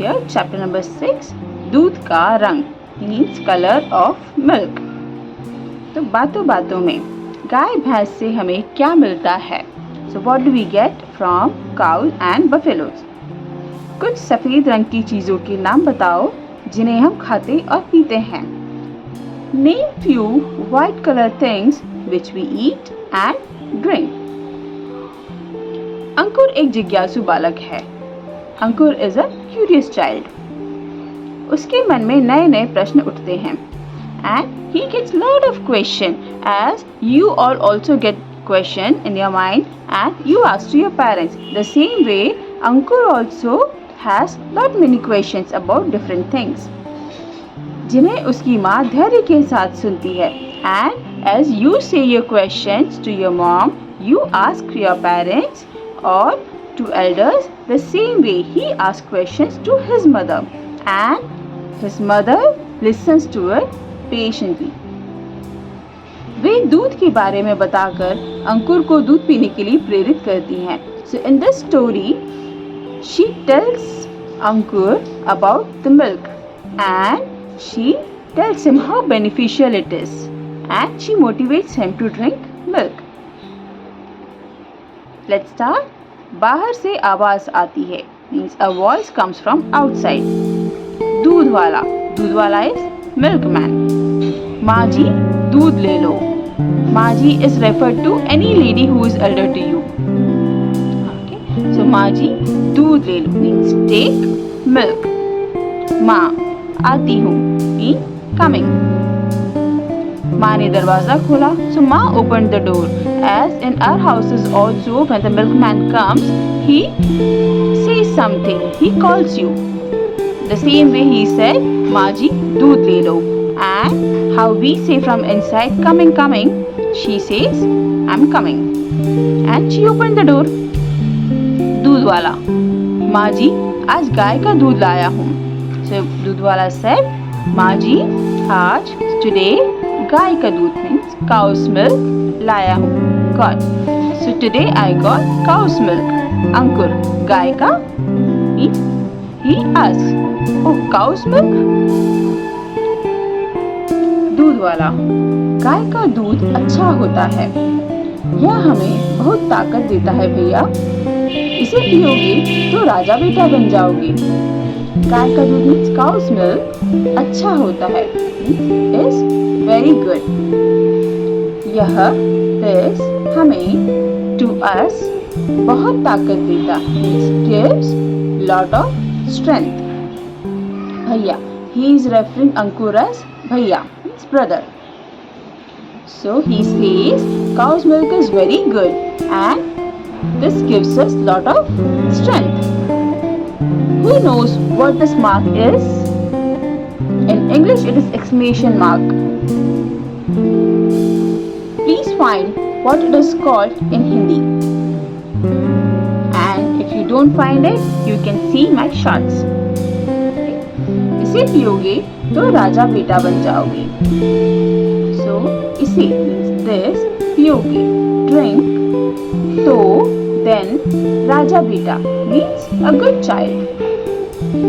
here chapter number 6, दूध का रंग means color of milk. तो बातों बातों में गाय भैंस से हमें क्या मिलता है? So what do we get from cows and buffaloes? कुछ सफ़ेद रंग की चीज़ों के नाम बताओ जिन्हें हम खाते और पीते हैं. Name few white color things which we eat and drink. अंकुर एक जिज्ञासु बालक है. अंकुर is a curious child. उसके मन में नए नए प्रश्न उठते हैं. And he gets lot of question as you all also get question in your mind and you ask to your parents. The same way Ankur also has lot many questions about different things. जिन्हें उसकी माँ धैर्य के साथ सुनती है. And as you say your questions to your mom, you ask your parents or to elders. The same way he asks questions to his mother and his mother listens to it patiently. वे दूध के बारे में बताकर अंकुर को दूध पीने के लिए प्रेरित करती हैं. So in this story, she tells Ankur about the milk and she tells him how beneficial it is and she motivates him to drink milk. Let's start. बाहर से आवाज आती है means a voice comes from outside. दूध वाला is milkman. माँ जी दूध ले लो. माँ जी is referred to any lady who is elder to you. Okay, so माँ जी दूध ले लो means take milk. माँ आती हूँ means coming. माँ ने दरवाजा खोला so माँ opened the door. As in our houses also, when the milkman comes, he says something. He calls you. The same way he said, "माँ जी दूध ले लो." And how we say from inside, "Coming, coming," she says, "I'm coming." And she opened the door. दूध वाला, माँ जी आज गाय का दूध लाया हूँ. So दूध वाला said, माँ जी आज today गाय का दूध means cow's milk लाया हूँ. Got. So today I got cow's milk. Ankur, गाय का? He asks, oh cow's milk? दूध वाला, गाय का दूध अच्छा होता है. यह हमें बहुत ताकत देता है भैया. इसे पियोगे तो राजा बेटा बन जाओगे. गाय का दूध means cow's milk अच्छा होता है is very good. यह is हमें to us बहुत ताकत देता means gives lot of strength. भैया, he is referring Ankur as भैया means brother. So he says cow's milk is very good and this gives us lot of strength. Who knows what this mark is? In English it is exclamation mark. Please find what it is called in Hindi. And if you don't find it, you can see my shots. इसे पियोगे तो राजा बेटा बन जाओगे. So इसे means this पियोगे drink तो then राजा बेटा means a good child.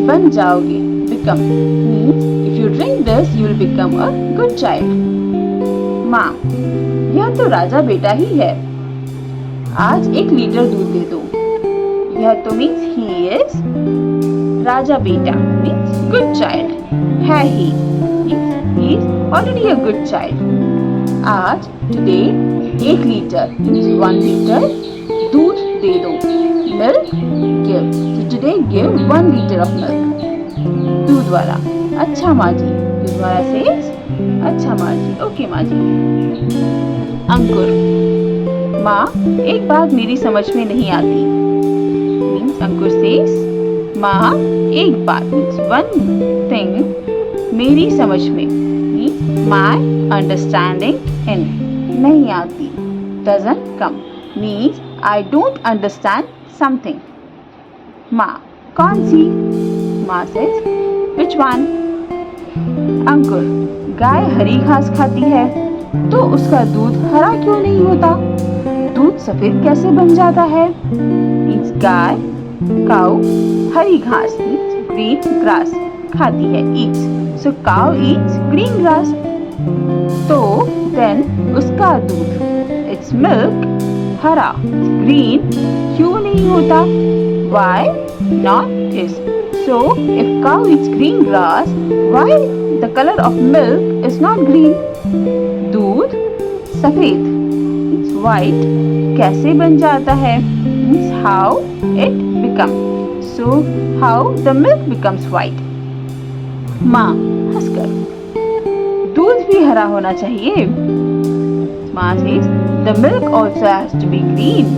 बन जाओगे become means if you drink this you will become a good child. माँ यह तो राजा बेटा ही है. आज 1 लीटर दूध दे दो. यह तो मीन्स ही इज राजा बेटा मीन्स गुड चाइल्ड है. He is already a good child. आज टुडे 1 लीटर मीन्स 1 लीटर दूध दे दो. Milk give. So today give 1 liter of milk. दूध वाला, अच्छा माँ जी. दूध वाला says अच्छा माँ जी. ओके माँ जी. अंकुर, माँ एक बात मेरी समझ में नहीं आती मीन्स अंकुर सेज माँ एक बात मीन्स वन थिंग मेरी समझ में मीन्स माई अंडरस्टैंडिंग इन नहीं आती. Doesn't come means I don't understand something. माँ कौन सी? माँ सेज विच वन? अंकुर, गाय हरी घास खाती है तो उसका दूध हरा क्यों नहीं होता? दूध सफेद कैसे बन जाता है? मीन्स गाय काउ हरी घास मीन्स green grass. खाती है, eats. So cow eats green grass. तो then उसका दूध, its milk, हरा, green, क्यों नहीं होता? Why not is? So if cow eats green grass, why the color of milk is not green? दूध सफेद, it's white, कैसे बन जाता है? Means how it becomes. So how the milk becomes white? माँ हंसकर, दूध भी हरा होना चाहिए. माँ says the milk also has to be green.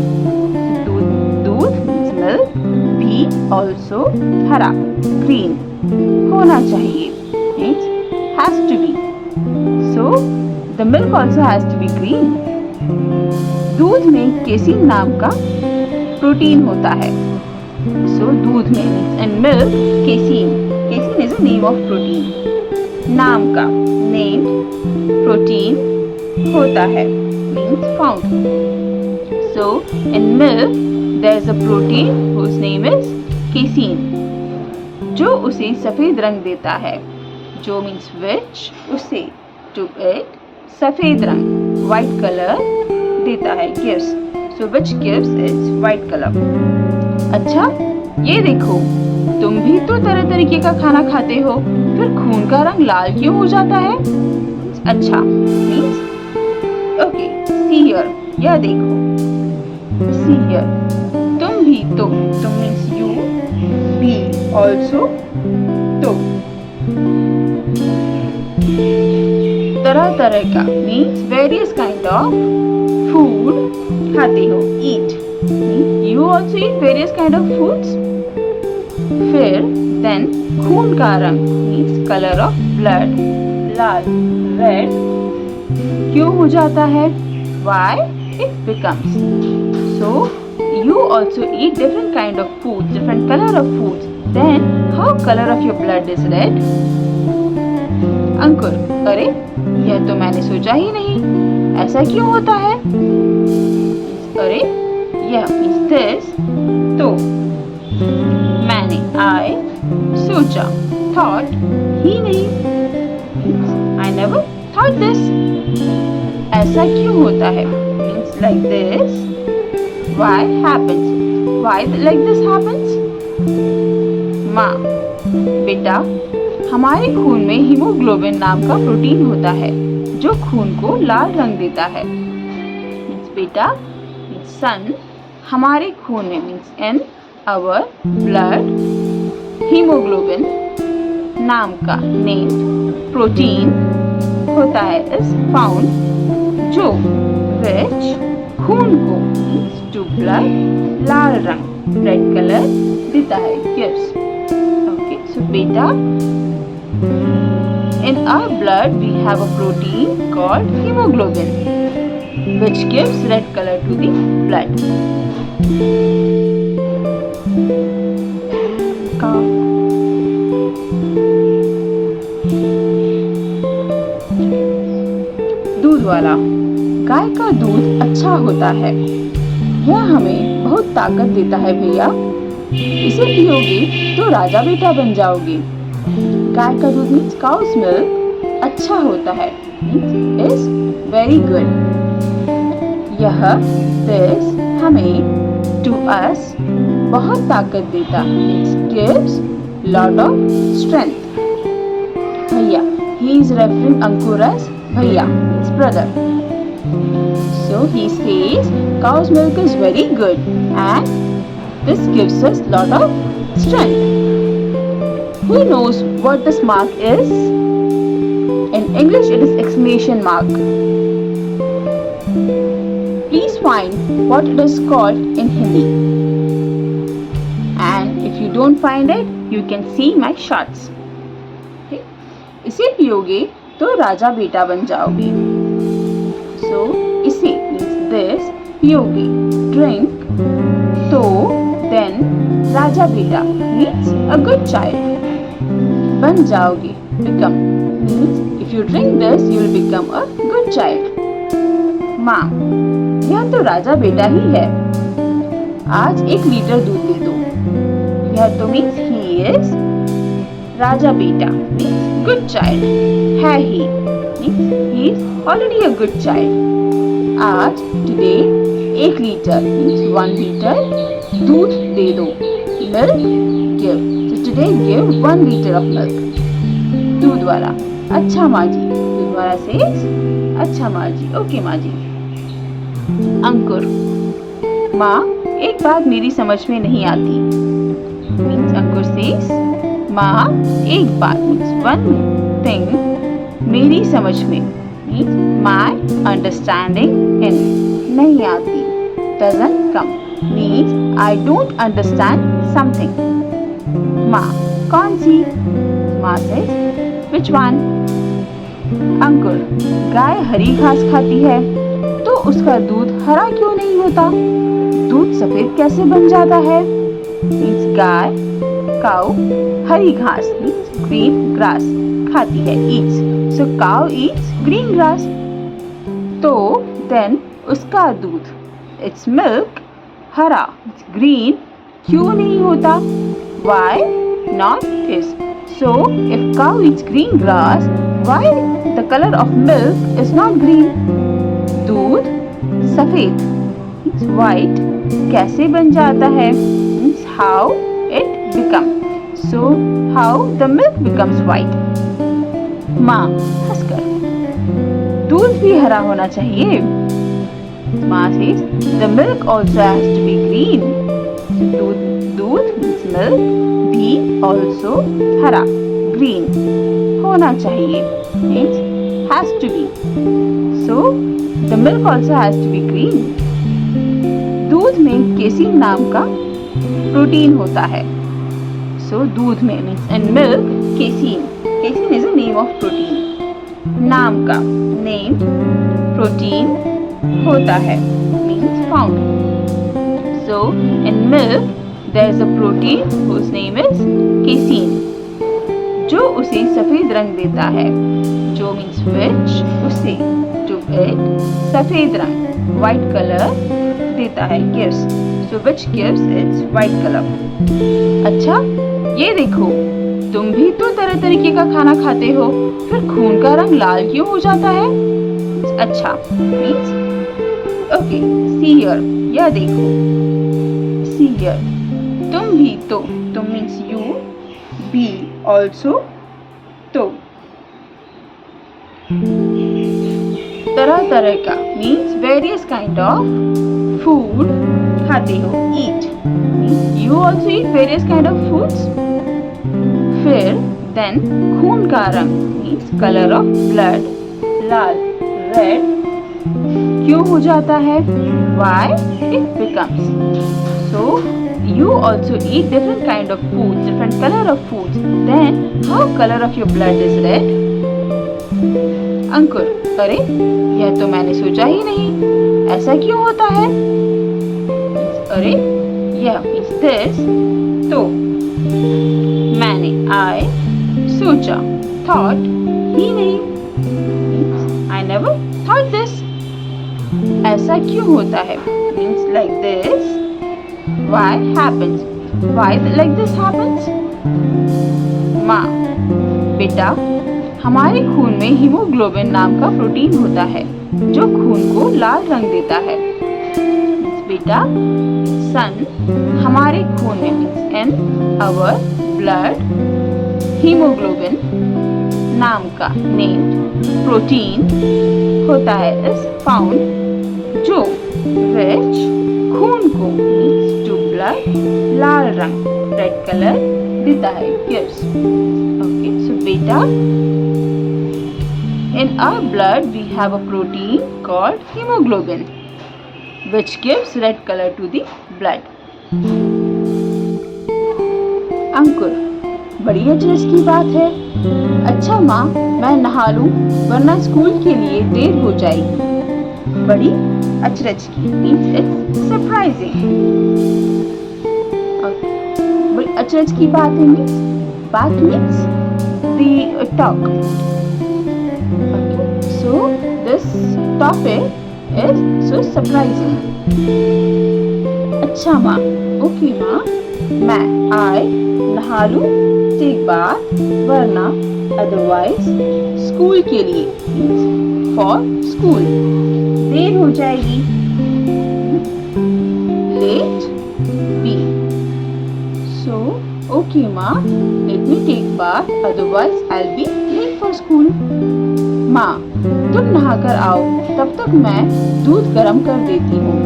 दूध means milk भी also हरा, green होना चाहिए. Means has to be. So the milk also has to be green. दूध में केसीन नाम का प्रोटीन होता है. So दूध में means in milk casein. Casein is a name of protein. नाम का named protein होता है, means found. So in milk there is a protein whose name is casein, जो उसे सफेद रंग देता है. जो means which उसे to it सफेद रंग white color देता है, gives. So which gives its white color. अच्छा ये देखो, तुम भी तो तरह तरीके का खाना खाते हो, फिर खून का रंग लाल क्यों हो जाता है? अच्छा means okay, see here, यह देखो, see here, तुम भी तो, तुम means you, भी also तो, तरह तरह का means various kind of food खाते हो, eat, you also eat various kind of foods. फिर then खून का रंग means color of blood, Lal, red, क्यों हो जाता है? Why it becomes. So you also eat different kind of foods, different color of foods. Then how color of your blood is red? अंकुर, अरे यह तो मैंने सोचा ही नहीं, ऐसा क्यों होता है? अरे यह means this, तो मैंने I सोचा, thought ही नहीं, I never thought this. ऐसा क्यों होता है? Means like this. Why happens? Why like this happens? माँ, बेटा, हमारे खून में हीमोग्लोबिन नाम का प्रोटीन होता है, जो खून को लाल रंग देता है. Means बेटा, means son, हमारे खून में means in our blood, haemoglobin नाम का named प्रोटीन होता है, is found, जो which खून को means to blood लाल रंग red color देता है, gives. Okay, so बेटा, in our blood we have a protein called hemoglobin, which gives red color to the blood. दूध वाला, गाय का दूध अच्छा होता है, यह हमें बहुत ताकत देता है भैया, इसे पियोगे तो राजा बेटा बन जाओगे. गाय का दूध मीन्स काउस मिल्क अच्छा होता है, मीन्स इज वेरी गुड. यह दिस हमें टू अस बहुत ताकत देता, means gives lot of strength. भैया, he is referring Ankur as भैया, means brother. So he says cow's milk is very good and this gives us lot of strength. Who knows what this mark is? In English it is exclamation mark. Please find what it is called in Hindi. And if you don't find it, you can see my shots. Okay? इसे पियोगे तो राजा बेटा बन जाओगे. So इसे means this, पियोगे drink, तो then राजा बेटा means a good child. बन जाओगे become means if you drink this you will become a good child. माँ, यह तो राजा बेटा ही है, आज 1 लीटर दूध दे दो. यह तो means he is Raja beta means good child. है he means he is already a good child. आज today 1 लीटर means 1 लीटर दूध दे दो. Milk give. So today give 1 liter of milk. दूध वाला अच्छा माँ जी. दूध वाला says अच्छा माँ जी. Okay माँ जी. अंकुर माँ एक बात मेरी समझ में नहीं आती. Means अंकुर says माँ एक बात means one thing मेरी समझ में means my understanding in नहीं आती. Doesn't come means I don't understand something. माँ कौन सी? माँ says which one? अंकुर गाय हरी घास खाती है तो उसका दूध हरा क्यों नहीं होता? दूध सफेद कैसे बन जाता है? means गाय काऊ हरी घास means green grass खाती है eats. So cow eats green grass. तो then उसका दूध its milk हरा green क्यों नहीं होता? Why not is? So if cow eats green grass, why the color of milk is not green? दूध सफेद means white कैसे बन जाता है? means how it becomes. So how the milk becomes white? माँ हंसकर दूध भी हरा होना चाहिए. माँ says the milk also has to be green. दूध means milk भी also हरा green होना चाहिए means has to be. So the milk also has to be green. दूध में केसीन नाम का प्रोटीन होता है. So दूध में means in milk casein. Casein is a name of protein. नाम का name protein होता है means found. So in milk there is a protein whose name is casein जो उसे सफेद रंग देता है. जो means which उसे जो it सफेद रंग white color देता है gives. So which gives its white color. अच्छा ये देखो तुम भी तो तरह तरीके का खाना खाते हो फिर खून का रंग लाल क्यों हो जाता है? अच्छा means okay see here यह देखो see here तुम भी तो तुम means you be also तो तरह तरह का means various kind of food खाते हो eat means you also eat various kind of foods. फिर then खून का रंग means color of blood Lal red क्यों हो जाता है? Why it becomes. So you also eat different kind of foods, different color of foods. Then how color of your blood is red? अंकुर अरे यह तो मैंने सोचा ही नहीं. ऐसा क्यों होता है? अरे यह means this तो मैंने I सोचा thought ही नहीं means I never thought this. ऐसा क्यों होता है? means like this. Why happens? Why like this happens? माँ बेटा हमारे खून में हीमोग्लोबिन नाम का प्रोटीन होता है जो खून को लाल रंग देता है. बेटा सन हमारे खून में means in our blood haemoglobin नाम का named प्रोटीन होता है is found जो which खून को means to blood लाल रंग red color देता है gives. Okay so beta in our blood we have a protein called hemoglobin which gives red color to the blood. अंकुर बड़ी अचरज की बात है. अच्छा माँ मैं नहा लूं वरना स्कूल के लिए देर हो जाएगी. बड़ी अचरज की means it's surprising. बड़ी अचरज की बात है means बात means the talk. Okay. So this topic is so surprising. अच्छा माँ okay माँ मैं I नहा लूं टेक बाथ, वरना अदरवाइज स्कूल के लिए, फॉर स्कूल, देर हो जाएगी, लेट बी। सो ओके माँ, let me take bath, otherwise I will be late for school. माँ, तुम नहाकर आओ, तब तक मैं दूध गर्म कर देती हूँ।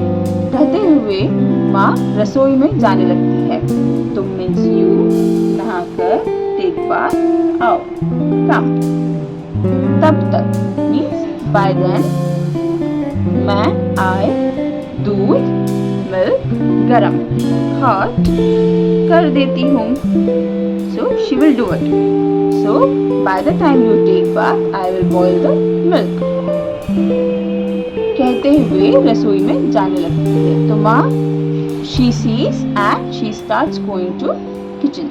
कहते हुए माँ रसोई में जाने लगती है। तुम मीन्स यू, नहाकर, टेक बाथ, आओ, कम। तब तक मीन्स बाय देन, मैं आई, दूध, मिल्क, गरम, हॉट कर देती हूँ। So she will do it. So by the time you take bath, I will boil the milk. कहते हुए रसोई में जाने लगती है। तो माँ, she sees and she starts going to kitchen.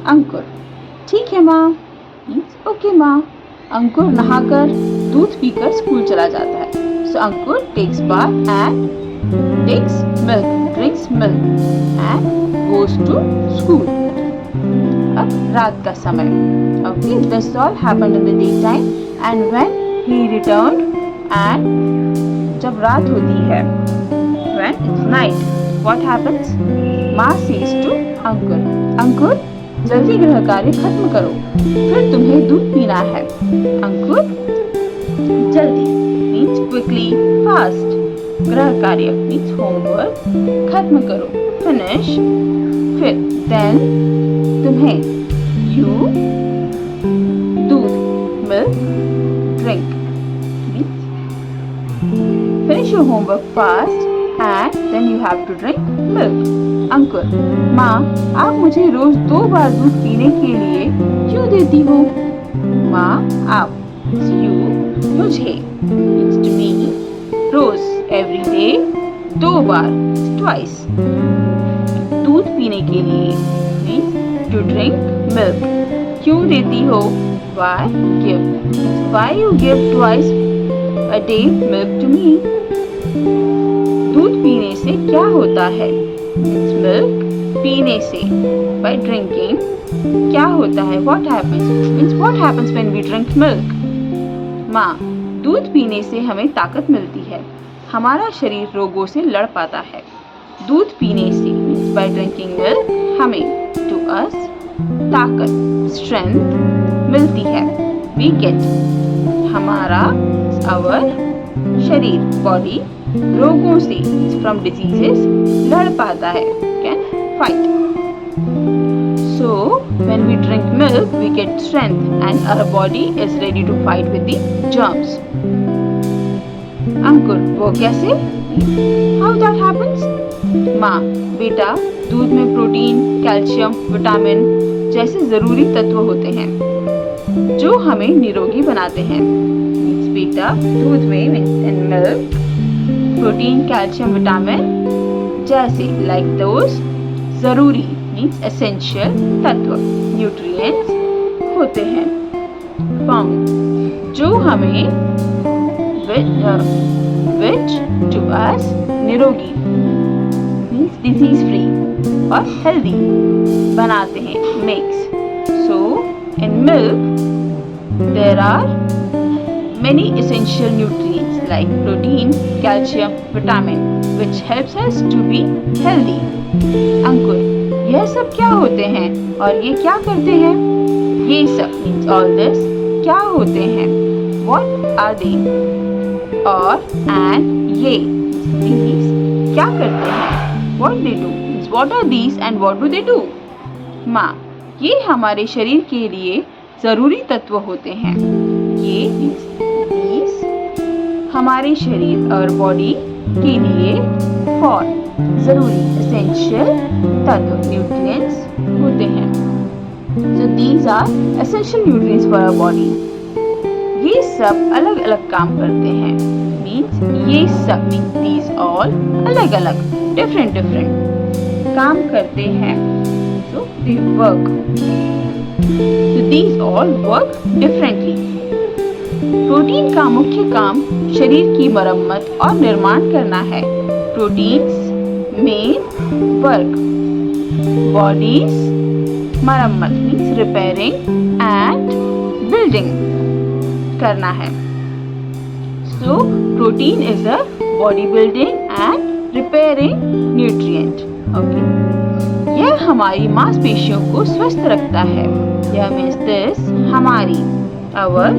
अंकुर, ठीक है माँ, ओके माँ। अंकुर नहाकर दूध पीकर स्कूल चला जाता है। So Ankur takes bath and takes milk, drinks milk and goes to school. अब रात का समय। Okay, this all happened in the day time and when he returned, and जब रात होती है, when it's night, what happens? माँ says to अंकुर, अंकुर जल्दी गृह कार्य खत्म करो, फिर तुम्हें दूध पीना है। अंकुर, जल्दी means quickly, fast, गृह कार्य means homework, खत्म करो, finish, फिर then तुम्हें, you, दूध, milk, drink, finish your homework fast and then you have to drink milk. अंकुर, माँ आप मुझे रोज 2 बार दूध पीने के लिए क्यों देती हो? माँ आप, you, मुझे, means to me, rose, every day, 2 bar, twice, दूध पीने के लिए, means to drink milk, क्यों देती हो? Why give, why you give twice a day milk to me? दूध पीने से क्या होता है? Means milk, पीने से, by drinking, क्या होता है? What happens? Means what happens when we drink milk? माँ, दूध पीने से हमें ताकत मिलती है, हमारा शरीर रोगों से लड़ पाता है। दूध पीने से means by drinking milk, हमें, to us, ताकत, strength मिलती है। We get, हमारा, our, शरीर, body, रोगों से, from diseases, लड़ पाता है, can fight. So when we drink milk, we get strength and our body is ready to fight with the germs. अंकुर, वो कैसे? How that happens? माँ, बेटा, दूध में प्रोटीन, कैल्शियम, विटामिन जैसे जरूरी तत्व होते हैं जो हमें निरोगी बनाते हैं। बेटा, दूध में in milk, protein, calcium, vitamin जैसे, लाइक दोस, जरूरी मीन्स एसेंशियल तत्व, न्यूट्रिएंट्स होते हैं, फाउंड, जो हमें, विच टू अस, निरोगी मीन्स डिजीज फ्री और हेल्दी बनाते हैं, makes. So in milk there are many essential nutrients like protein, calcium, vitamin, which helps us to be healthy. अंकुर, यह सब क्या होते हैं और ये क्या करते हैं? ये सब means all this क्या होते हैं? What are they? और and ये these क्या करते हैं? What they do means what are these and what do they do? माँ, ये हमारे शरीर के लिए जरूरी तत्व होते हैं। ये means हमारे शरीर और बॉडी के लिए, फॉर, जरूरी, एसेंशियल तत्व, न्यूट्रिएंट्स होते हैं। So these are essential nutrients for our body. ये सब अलग अलग काम करते हैं, मीन्स ये सब मीन्स दीज ऑल अलग अलग, डिफरेंट डिफरेंट काम करते हैं। So they work, so these all work differently. Protein का मुख्य काम शरीर की मरम्मत और निर्माण करना है। प्रोटीन्स मेन वर्क बॉडीज मरम्मत मीन्स रिपेयरिंग एंड बिल्डिंग करना है. So protein is a body building and repairing nutrient. Okay. यह हमारी मांसपेशियों को स्वस्थ रखता है. यह means this हमारी our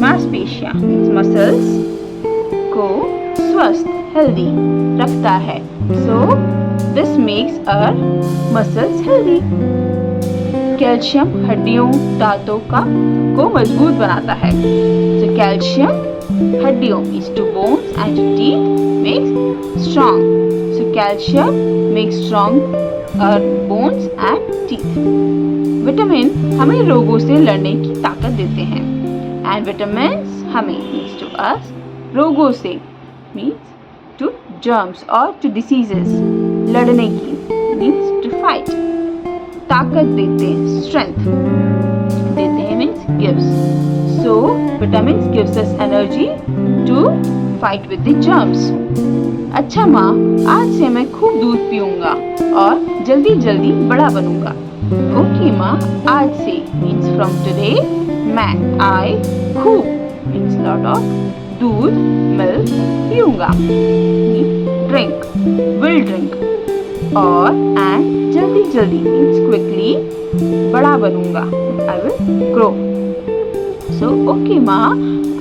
मांसपेशियां muscles को स्वस्थ healthy रखता है. So this makes our muscles healthy. Calcium हड्डियों दांतों को मजबूत बनाता है. So calcium हड्डियों means to bones and to teeth makes strong. So calcium makes strong our bones and teeth. Vitamin हमें रोगों से लड़ने की ताकत देते हैं. And vitamins हमें means to us रोगों से means to germs or to diseases लड़ने की means to fight ताकत देते हैं strength देते हैं means gives. So vitamins gives us energy to fight with the germs. अच्छा माँ, आज से मैं खूब दूध पीऊँगा और जल्दी जल्दी बड़ा बनूँगा. ओके माँ, आज से means from today मैं खूब means lot of दूध milk पीऊँगा. Drink will drink और and जल्दी जल्दी means quickly बड़ा बनूँगा. I will grow. So okay माँ,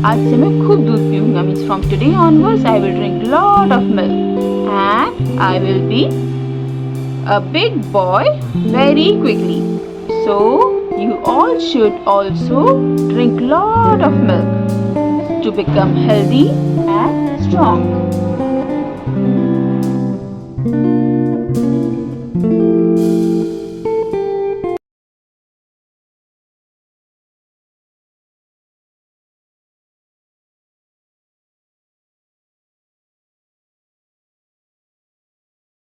आज से मैं खूब दूध पीऊँगा means from today onwards I will drink lot of milk and I will be a big boy very quickly. So you all should also drink lot of milk to become healthy and strong.